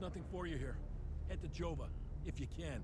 Nothing for you here. Head to Jova, if you can.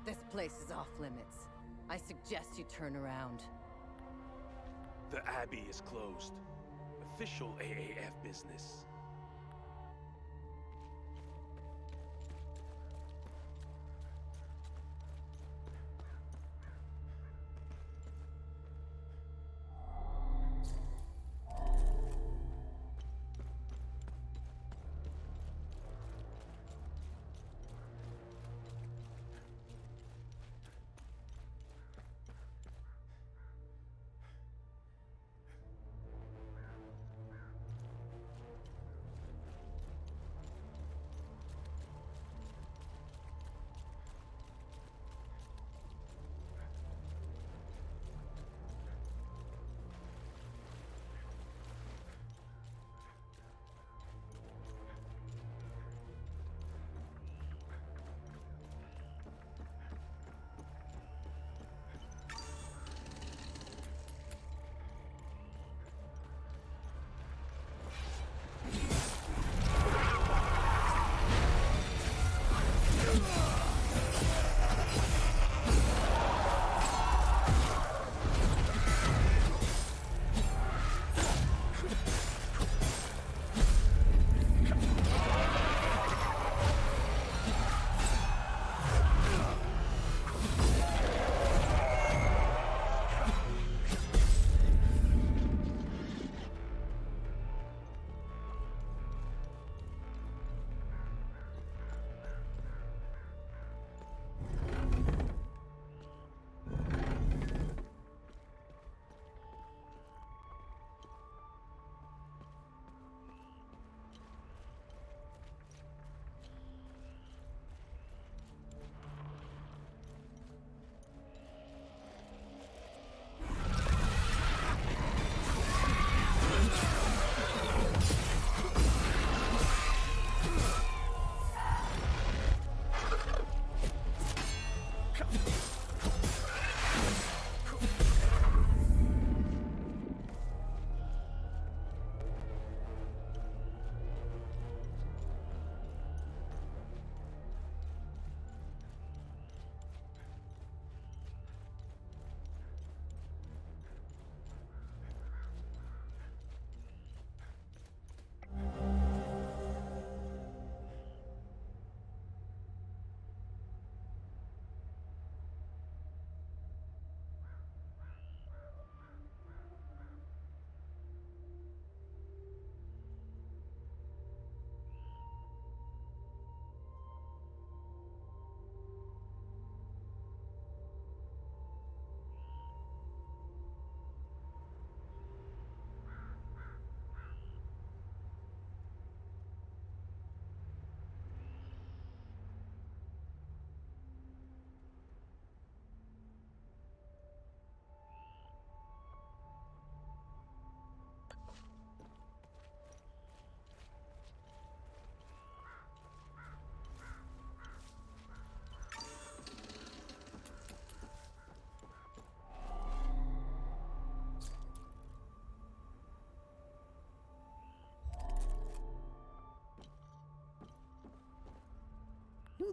This place is off limits. I suggest you turn around. The Abbey is closed. Official AAF business.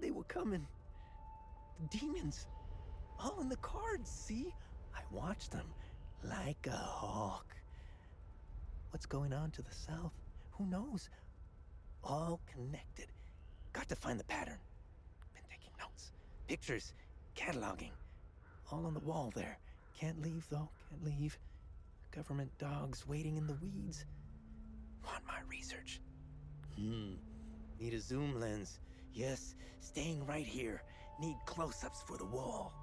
they were coming. The demons. All in the cards, see? I watched them like a hawk. What's going on to the south? Who knows? All connected. Got to find the pattern. Been taking notes. Pictures. Cataloging. All on the wall there. Can't leave, though. Can't leave. Government dogs waiting in the weeds. Want my research. Need a zoom lens. Yes, staying right here. Need close-ups for the wall.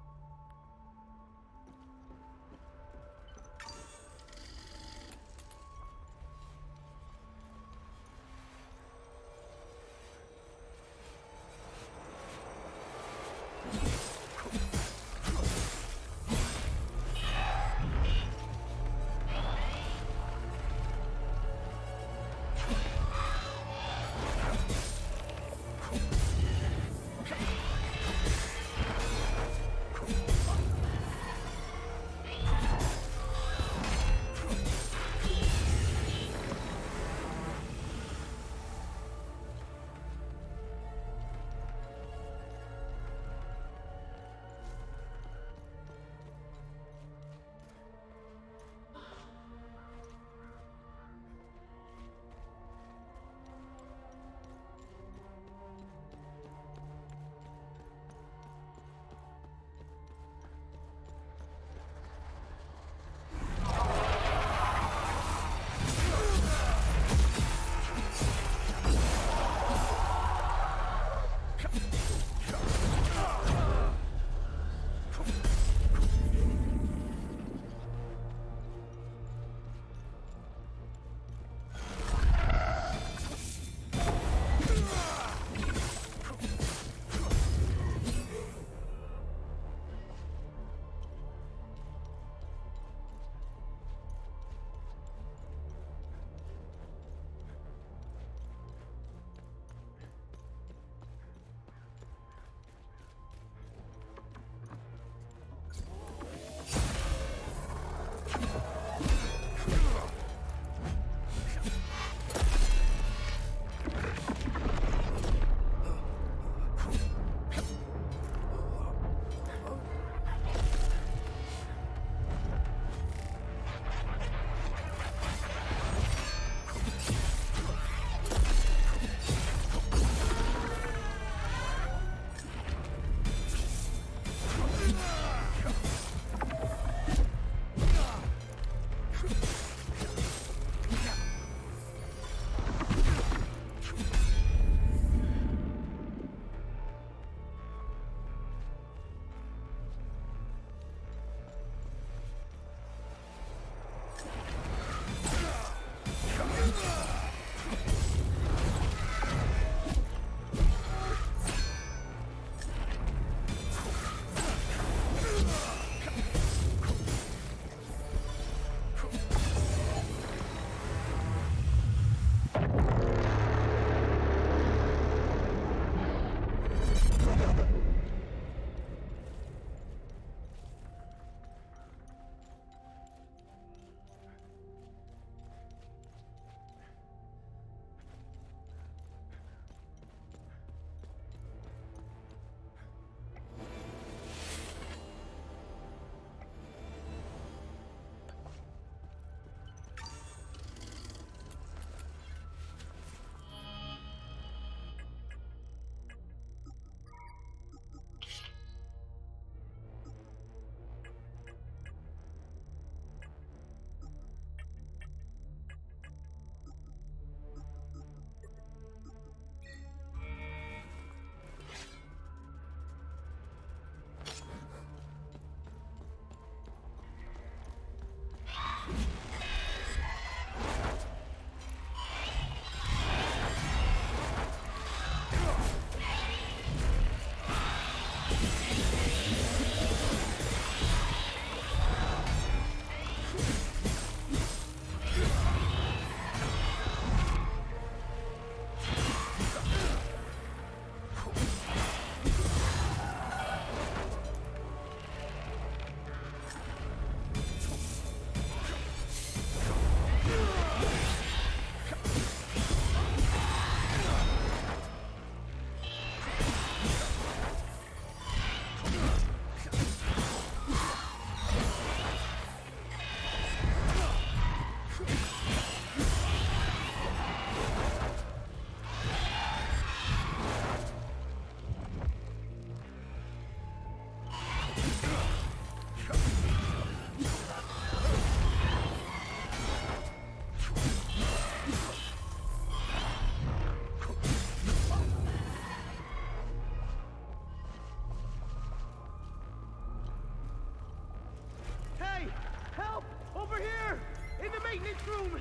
Hey! Help! Over here! In the maintenance room!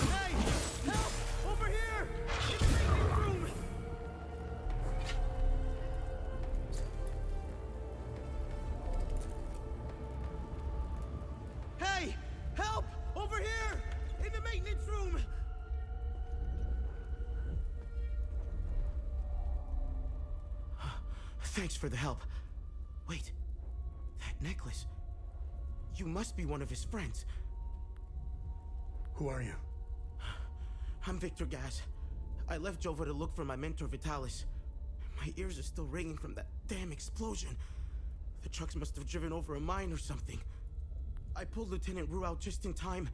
Hey! Help! Over here! In the maintenance room! Hey! Help! Over here! In the maintenance room! Thanks for the help. Wait. That necklace. You must be one of his friends. Who are you? I'm Victor Gaz. I left Jova to look for my mentor Vitalis. My ears are still ringing from that damn explosion. The trucks must have driven over a mine or something. I pulled Lieutenant Rue out just in time.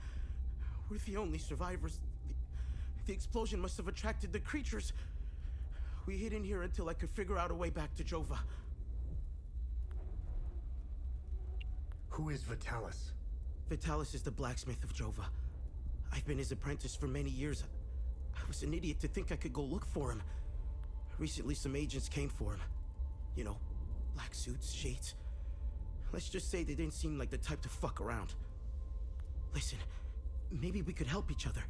We're the only survivors. The explosion must have attracted the creatures. We hid in here until I could figure out a way back to Jova. Who is Vitalis? Vitalis is the blacksmith of Jova. I've been his apprentice for many years. I was an idiot to think I could go look for him. Recently, some agents came for him. You know, black suits, shades. Let's just say they didn't seem like the type to fuck around. Listen, maybe we could help each other.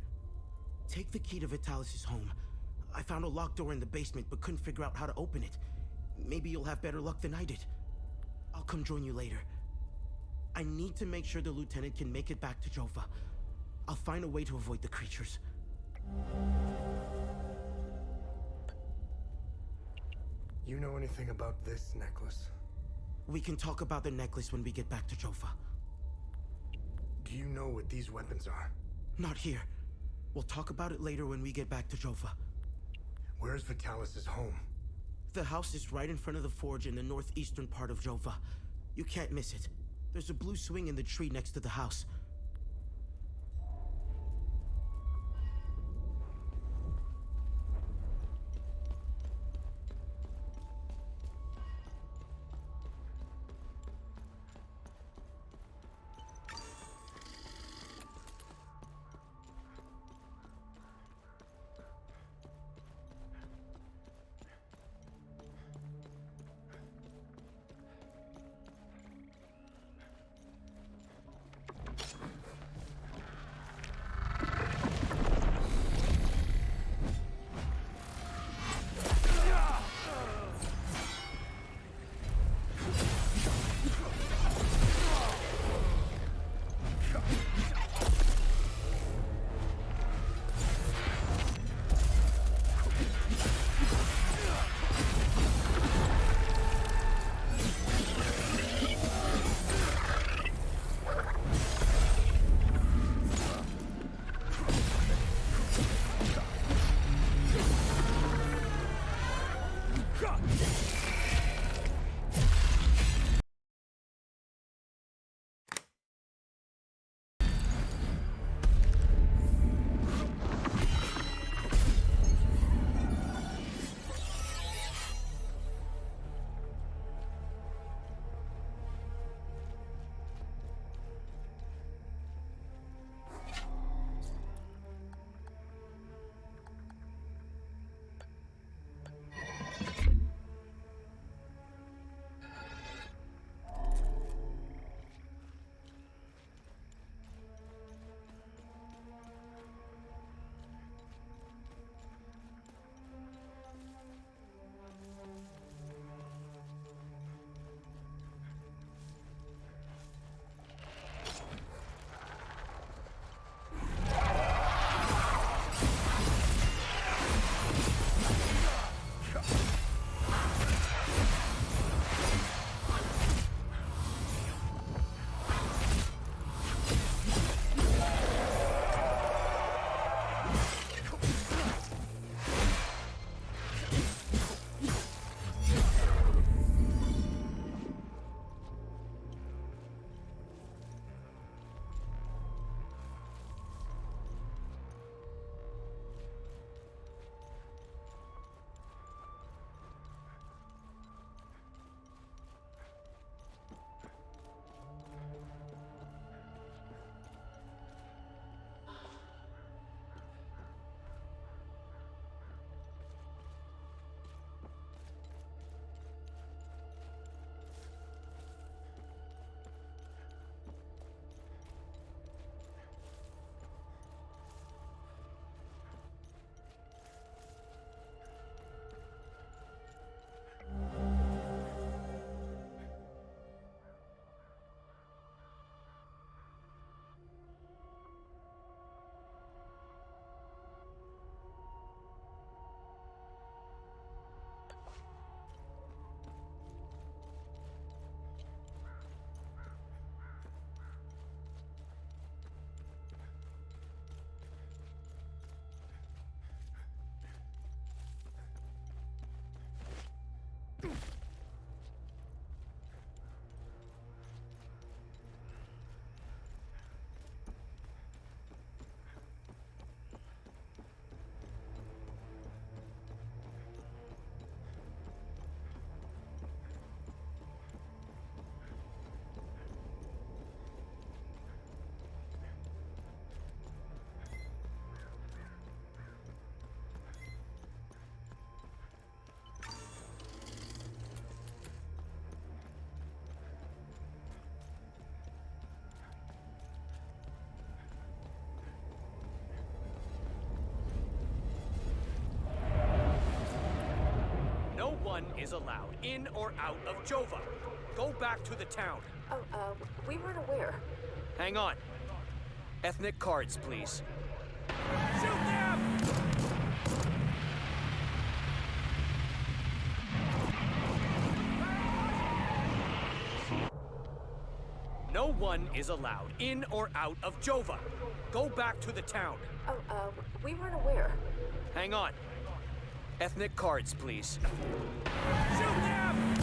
Take the key to Vitalis' home. I found a locked door in the basement, but couldn't figure out how to open it. Maybe you'll have better luck than I did. I'll come join you later. I need to make sure the lieutenant can make it back to Jova. I'll find a way to avoid the creatures. You know anything about this necklace? We can talk about the necklace when we get back to Jova. Do you know what these weapons are? Not here. We'll talk about it later when we get back to Jova. Where's Vitalis' home? The house is right in front of the forge in the northeastern part of Jova. You can't miss it. There's a blue swing in the tree next to the house. one is allowed in or out of Jova. Go back to the town. Oh, we weren't aware. Hang on. Ethnic cards, please. Shoot them! No one is allowed in or out of Jova. Go back to the town. Oh, we weren't aware. Hang on. Ethnic cards, please. Shoot them!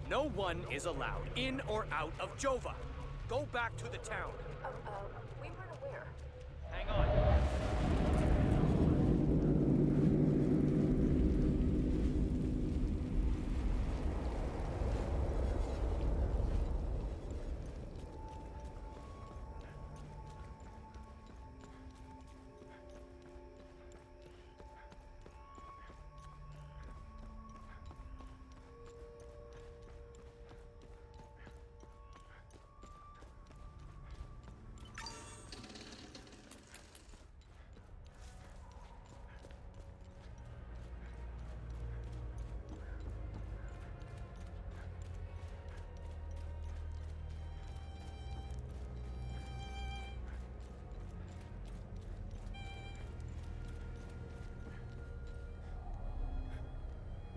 No one is allowed in or out of Jova. Go back to the town. Oh, we weren't aware. Hang on.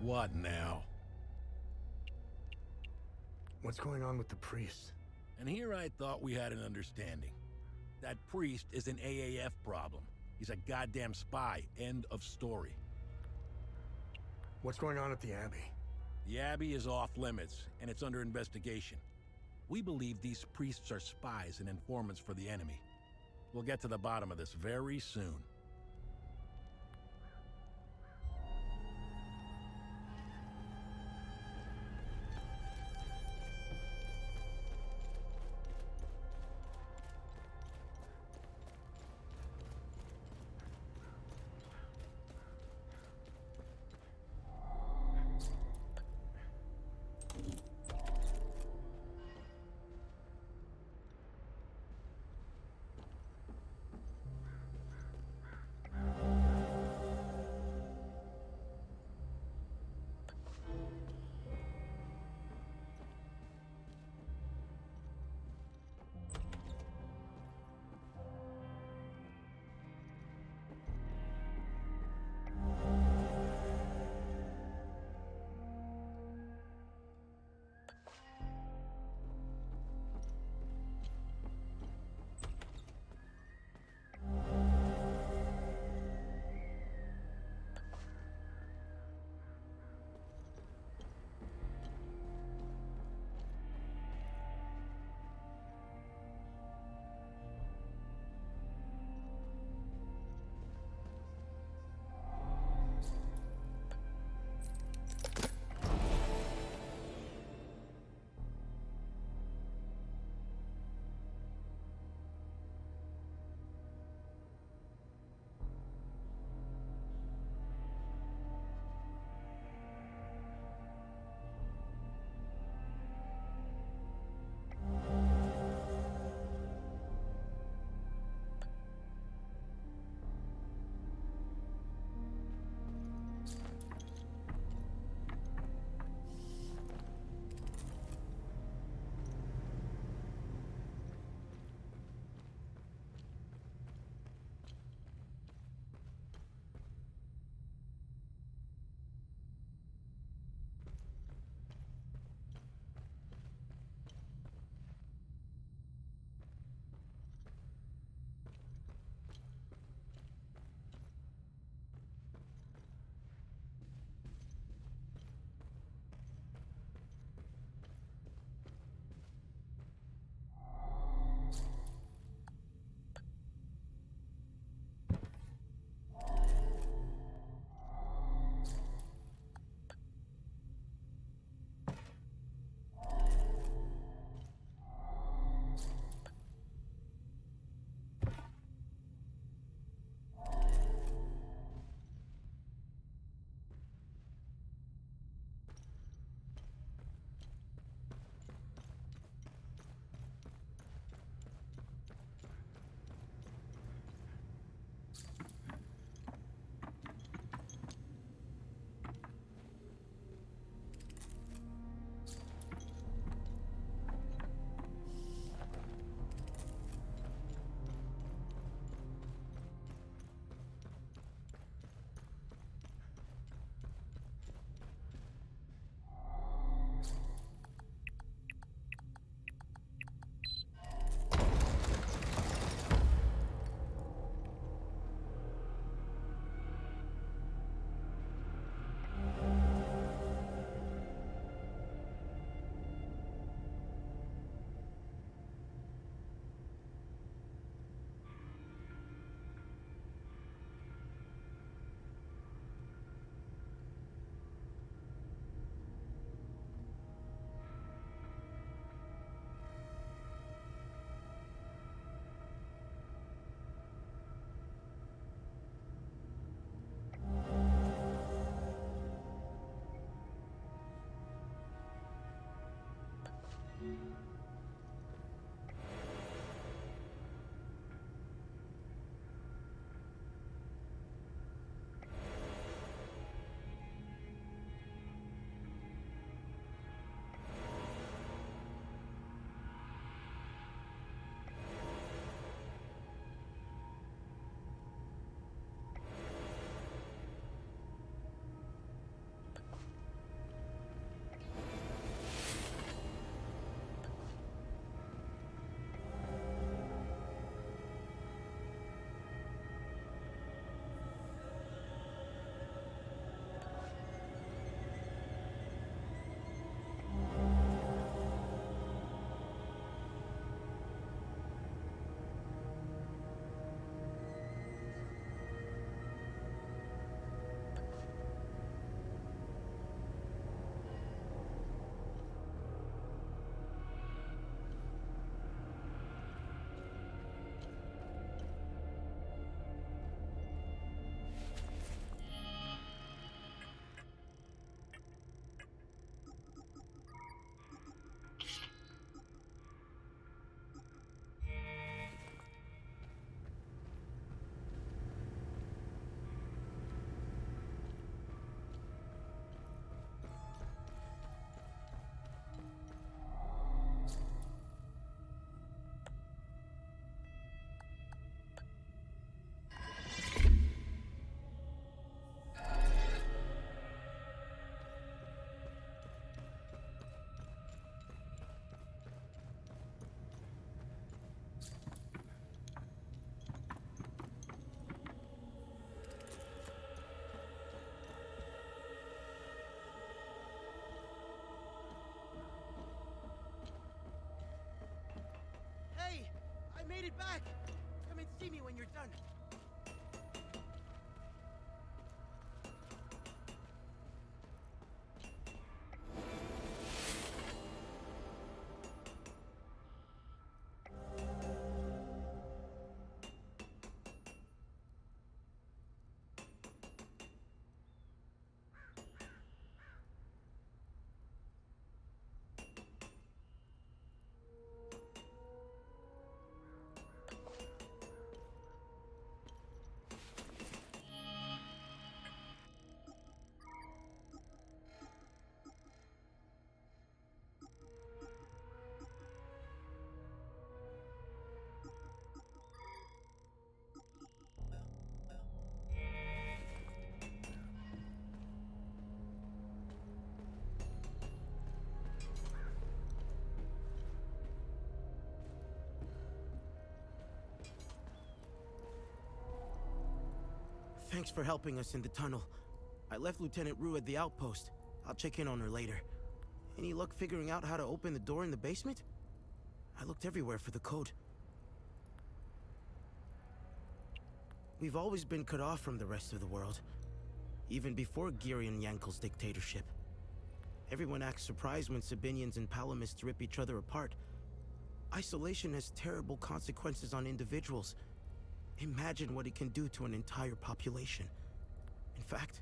What now? What's going on with the priest? And here I thought we had an understanding. That priest is an AAF problem. He's a goddamn spy. End of story. What's going on at the Abbey? The Abbey is off limits, and it's under investigation. We believe these priests are spies and informants for the enemy. We'll get to the bottom of this very soon. Hey! I made it back! Come and see me when you're done. Thanks for helping us in the tunnel. I left Lieutenant Rue at the outpost. I'll check in on her later. Any luck figuring out how to open the door in the basement? I looked everywhere for the code. We've always been cut off from the rest of the world, even before Girion Yankel's dictatorship. Everyone acts surprised when Sabinians and Palamists rip each other apart. Isolation has terrible consequences on individuals. Imagine what it can do to an entire population. In fact,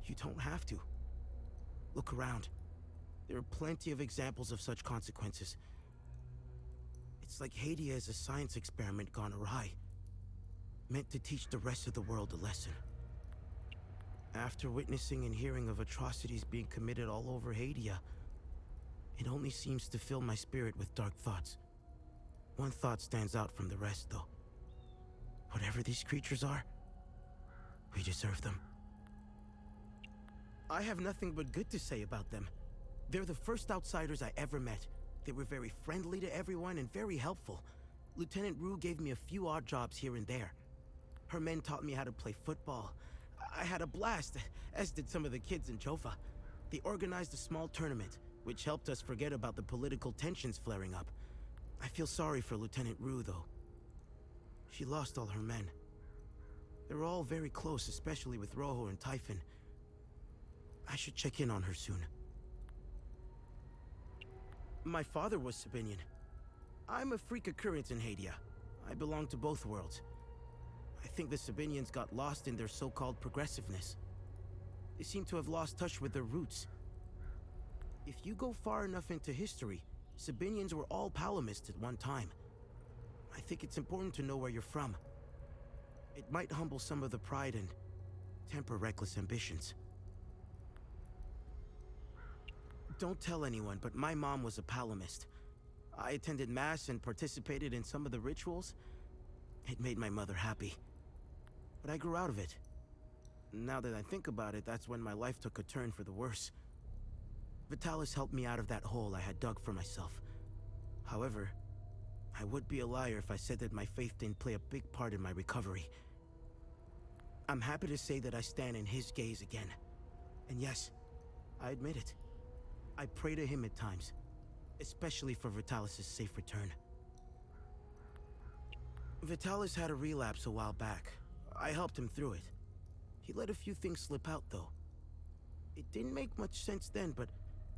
you don't have to. Look around. There are plenty of examples of such consequences. It's like Hadia is a science experiment gone awry, meant to teach the rest of the world a lesson. After witnessing and hearing of atrocities being committed all over Hadia, it only seems to fill my spirit with dark thoughts. One thought stands out from the rest, though. Whatever these creatures are, we deserve them. I have nothing but good to say about them. They're the first outsiders I ever met. They were very friendly to everyone and very helpful. Lieutenant Rue gave me a few odd jobs here and there. Her men taught me how to play football. I had a blast, as did some of the kids in Jova. They organized a small tournament, which helped us forget about the political tensions flaring up. I feel sorry for Lieutenant Rue, though. She lost all her men. They were all very close, especially with Rojo and Typhon. I should check in on her soon. My father was Sabinian. I'm a freak occurrence in Hadia. I belong to both worlds. I think the Sabinians got lost in their so-called progressiveness. They seem to have lost touch with their roots. If you go far enough into history, Sabinians were all palamists at one time. I think it's important to know where you're from. It might humble some of the pride and temper reckless ambitions. Don't tell anyone, but my mom was a palamist. I attended mass and participated in some of the rituals. It made my mother happy. But I grew out of it. Now that I think about it, that's when my life took a turn for the worse. Vitalis helped me out of that hole I had dug for myself. However, I would be a liar if I said that my faith didn't play a big part in my recovery. I'm happy to say that I stand in his gaze again. And yes, I admit it. I pray to him at times, especially for Vitalis' safe return. Vitalis had a relapse a while back. I helped him through it. He let a few things slip out, though. It didn't make much sense then, but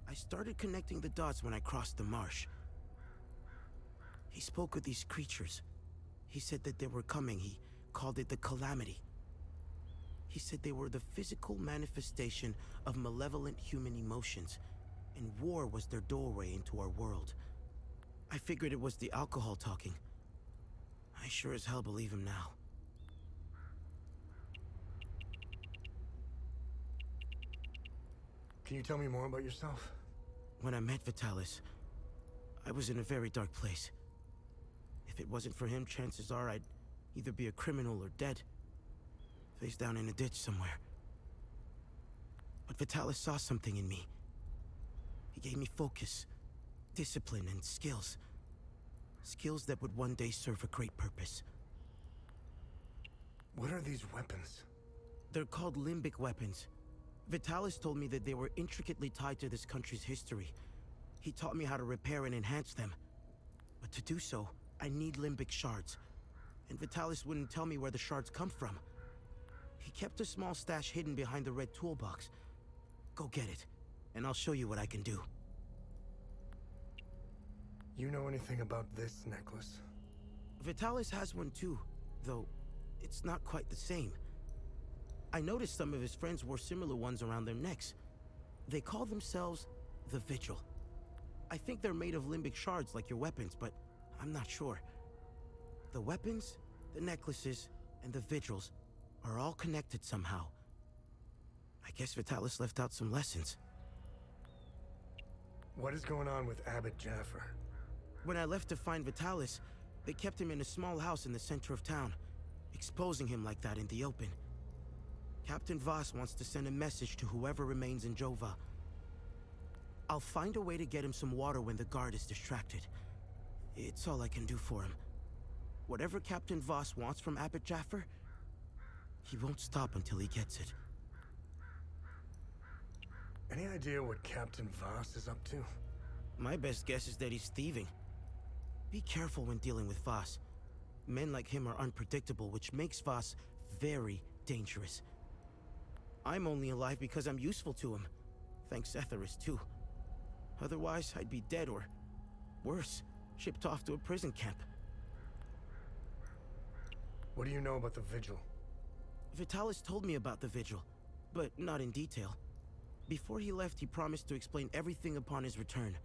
I started connecting the dots when I crossed the marsh. He spoke of these creatures. He said that they were coming. He called it the Calamity. He said they were the physical manifestation of malevolent human emotions, and war was their doorway into our world. I figured it was the alcohol talking. I sure as hell believe him now. Can you tell me more about yourself? When I met Vitalis, I was in a very dark place. If it wasn't for him, chances are I'd either be a criminal or dead. Face down in a ditch somewhere. But Vitalis saw something in me. He gave me focus, discipline, and skills. Skills that would one day serve a great purpose. What are these weapons? They're called limbic weapons. Vitalis told me that they were intricately tied to this country's history. He taught me how to repair and enhance them. But to do so, I need limbic shards. And Vitalis wouldn't tell me where the shards come from. He kept a small stash hidden behind the red toolbox. Go get it, and I'll show you what I can do. You know anything about this necklace? Vitalis has one too, though it's not quite the same. I noticed some of his friends wore similar ones around their necks. They call themselves the Vigil. I think they're made of limbic shards like your weapons, but I'm not sure. The weapons, the necklaces, and the Vigils are all connected somehow. I guess Vitalis left out some lessons. What is going on with Abbot Jaffer? When I left to find Vitalis, they kept him in a small house in the center of town, exposing him like that in the open. Captain Voss wants to send a message to whoever remains in Jova. I'll find a way to get him some water when the guard is distracted. It's all I can do for him. Whatever Captain Voss wants from Abbot Jaffer, he won't stop until he gets it. Any idea what Captain Voss is up to? My best guess is that he's thieving. Be careful when dealing with Voss. Men like him are unpredictable, which makes Voss very dangerous. I'm only alive because I'm useful to him. Thanks Etheris, too. Otherwise, I'd be dead or, worse, shipped off to a prison camp. What do you know about the Vigil? Vitalis told me about the Vigil, but not in detail. Before he left, he promised to explain everything upon his return.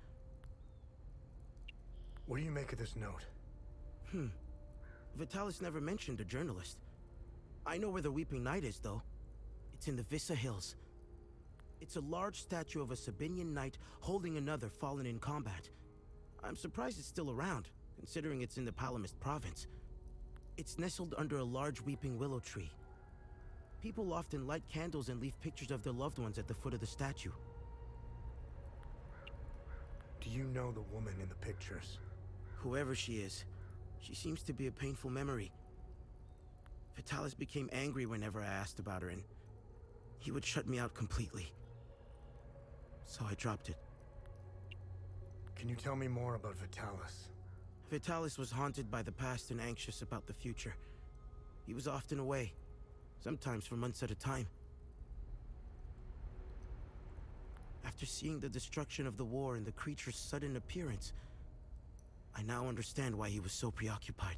What do you make of this note? Vitalis never mentioned a journalist. I know where the Weeping Knight is, though. It's in the Vissa Hills. It's a large statue of a Sabinian knight holding another fallen in combat. I'm surprised it's still around, considering it's in the Palamist province. It's nestled under a large weeping willow tree. People often light candles and leave pictures of their loved ones at the foot of the statue. Do you know the woman in the pictures? Whoever she is, she seems to be a painful memory. Vitalis became angry whenever I asked about her, and he would shut me out completely. So I dropped it. Can you tell me more about Vitalis? Vitalis was haunted by the past and anxious about the future. He was often away, sometimes for months at a time. After seeing the destruction of the war and the creature's sudden appearance, I now understand why he was so preoccupied.